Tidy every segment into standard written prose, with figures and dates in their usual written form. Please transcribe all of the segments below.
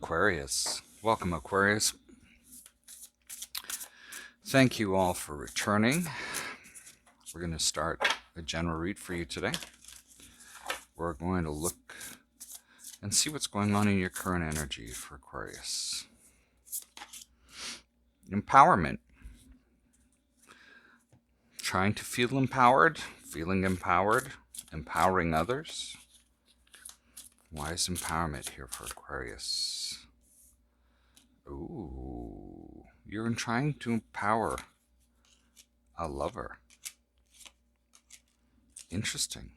Aquarius. Welcome, Aquarius. Thank you all for returning. We're going to start a general read for you today. We're going to look and see what's going on in your current energy for Aquarius. Empowerment. Trying to feel empowered, feeling empowered, empowering others. Why is empowerment here for Aquarius? Ooh, you're trying to empower a lover. Interesting.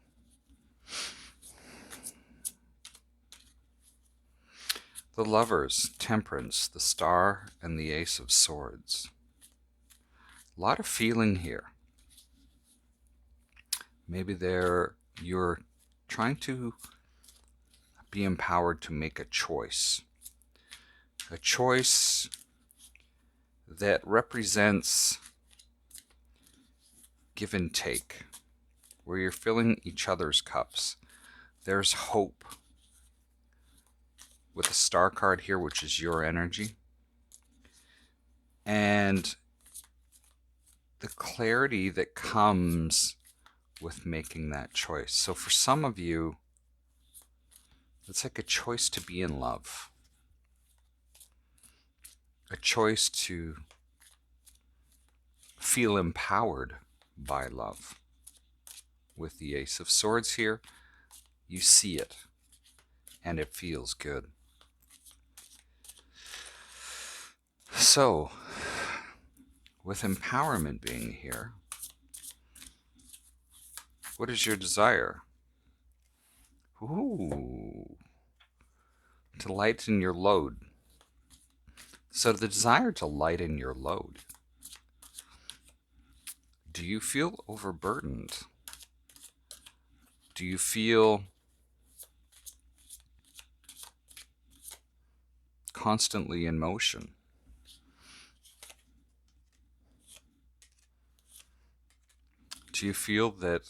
The Lovers, Temperance, the Star, and the Ace of Swords. A lot of feeling here. Maybe you're trying to be empowered to make a choice. A choice that represents give and take, where you're filling each other's cups. There's hope with the Star card here, which is your energy, and the clarity that comes with making that choice. So for some of you, it's like a choice to be in love, a choice to feel empowered by love. With the Ace of Swords here, you see it, and it feels good. So, with empowerment being here, what is your desire? Ooh, to lighten your load. So the desire to lighten your load. Do you feel overburdened? Do you feel constantly in motion? Do you feel that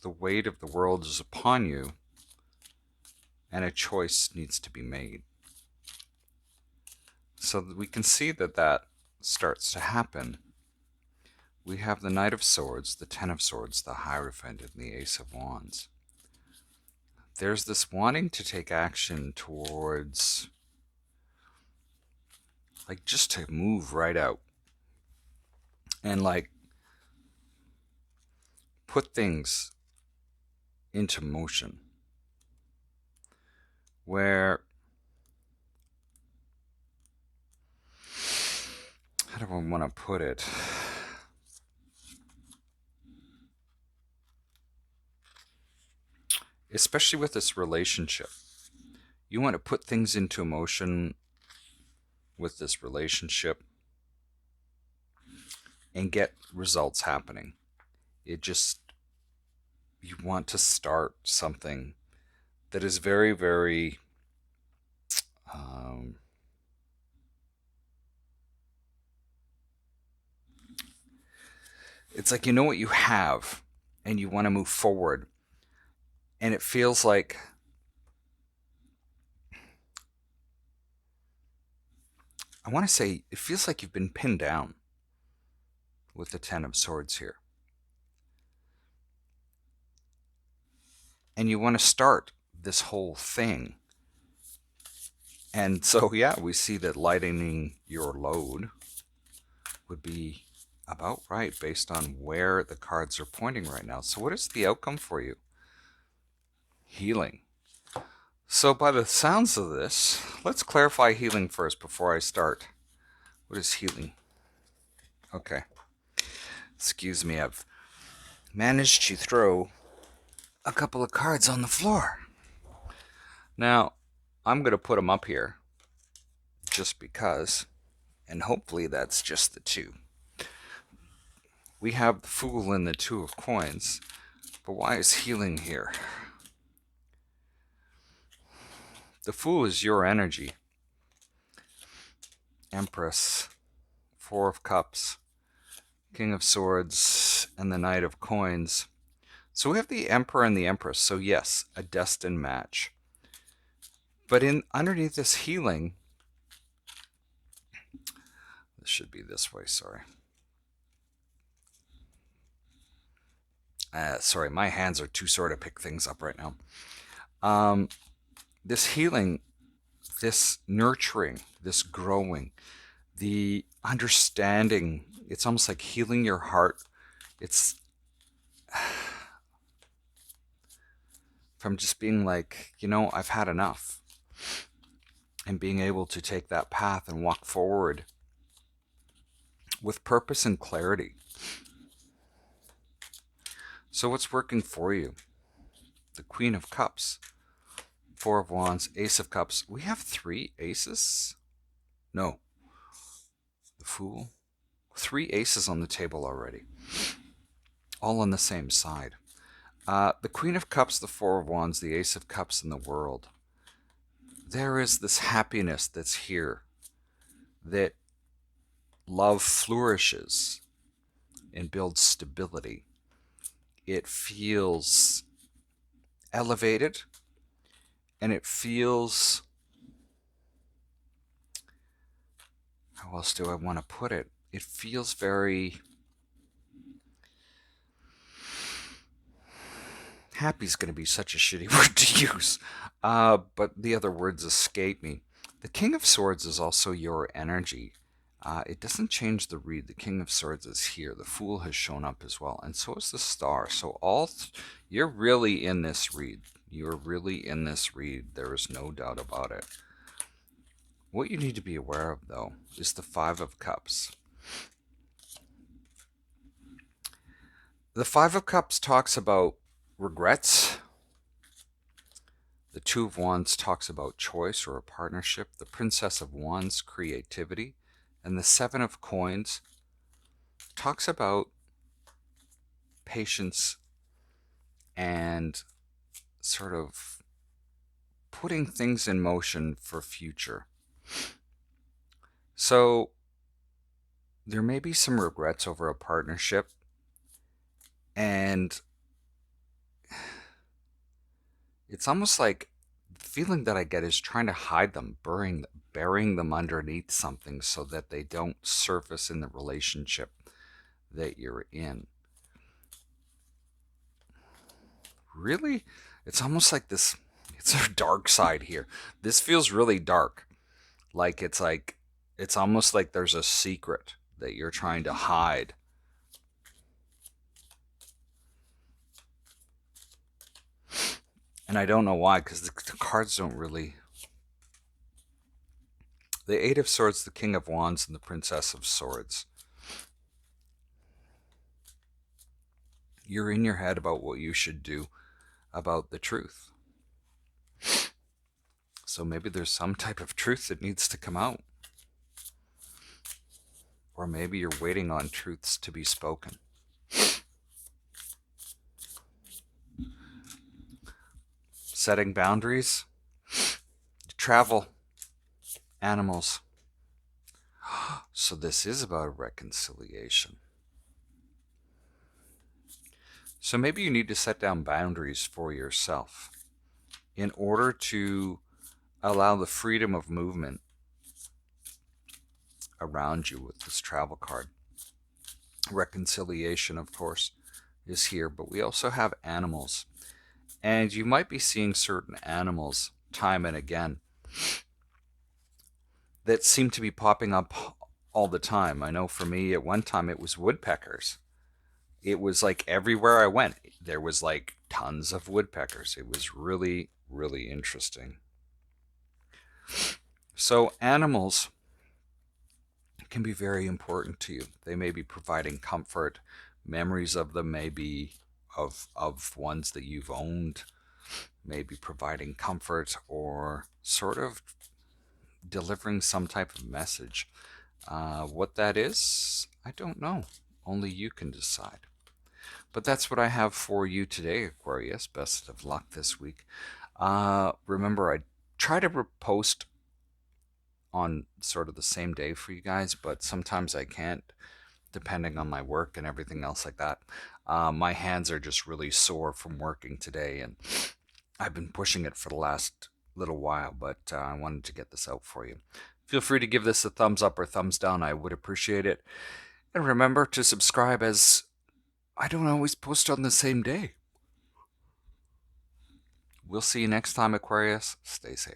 the weight of the world is upon you and a choice needs to be made? So that we can see that starts to happen. We have the Knight of Swords, the Ten of Swords, the Hierophant, and the Ace of Wands. There's this wanting to take action towards, like, just to move right out and, like, put things into motion. Where, how do I want to put it? Especially with this relationship, you want to put things into motion with this relationship and get results happening. You want to start something that is very, very it's like you know what you have and you want to move forward, and it feels like it feels like you've been pinned down with the Ten of Swords here. And you want to start this whole thing. And so, yeah, we see that lightening your load would be about right based on where the cards are pointing right now. So what is the outcome for you? Healing. So by the sounds of this, let's clarify healing first before I start. What is healing? Okay. Excuse me, I've managed to throw a couple of cards on the floor. Now, I'm going to put them up here just because, and hopefully that's just the two. We have the Fool and the Two of Coins, but why is healing here? The Fool is your energy. Empress, Four of Cups, King of Swords, and the Knight of Coins. So we have the Emperor and the Empress. So yes, a destined match. But in underneath this healing, this should be this way, sorry. Sorry, my hands are too sore to pick things up right now. This healing, this nurturing, this growing, the understanding, it's almost like healing your heart. It's from just being like, I've had enough. And being able to take that path and walk forward with purpose and clarity. So what's working for you? The Queen of Cups, Four of Wands, Ace of Cups. We have 3 aces? No. The Fool. 3 aces on the table already. All on the same side. The Queen of Cups, the Four of Wands, the Ace of Cups, and the World. There is this happiness that's here, that love flourishes and builds stability. It feels elevated, and it feels, how else do I want to put it? It feels very, happy is going to be such a shitty word to use, but the other words escape me. The King of Swords is also your energy. It doesn't change the read. The King of Swords is here. The Fool has shown up as well, and so is the Star. So you're really in this read. You're really in this read. There is no doubt about it. What you need to be aware of, though, is the Five of Cups. The Five of Cups talks about regrets. The Two of Wands talks about choice or a partnership. The Princess of Wands, creativity. And the Seven of Coins talks about patience and sort of putting things in motion for future. So there may be some regrets over a partnership, and it's almost like the feeling that I get is trying to hide them, burying them underneath something so that they don't surface in the relationship that you're in. Really? It's almost like this, it's a dark side here. This feels really dark. It's almost like there's a secret that you're trying to hide. And I don't know why, because the cards don't really. The Eight of Swords, the King of Wands, and the Princess of Swords. You're in your head about what you should do about the truth. So maybe there's some type of truth that needs to come out. Or maybe you're waiting on truths to be spoken. Setting boundaries. Travel. Animals. So this is about reconciliation. So maybe you need to set down boundaries for yourself in order to allow the freedom of movement around you with this travel card. Reconciliation, of course, is here, but we also have animals. And you might be seeing certain animals time and again that seem to be popping up all the time. I know for me, at one time, it was woodpeckers. It was like everywhere I went, there was like tons of woodpeckers. It was really, really interesting. So animals can be very important to you. They may be providing comfort. Memories of them may be of ones that you've owned, maybe providing comfort or sort of delivering some type of message. What that is, I don't know. Only you can decide. But that's what I have for you today, Aquarius. Best of luck this week. Remember, I try to post on sort of the same day for you guys, but sometimes I can't, depending on my work and everything else like that. My hands are just really sore from working today, and I've been pushing it for the last little while, but I wanted to get this out for you. Feel free to give this a thumbs up or thumbs down. I would appreciate it. And remember to subscribe, as I don't always post on the same day. We'll see you next time, Aquarius. Stay safe.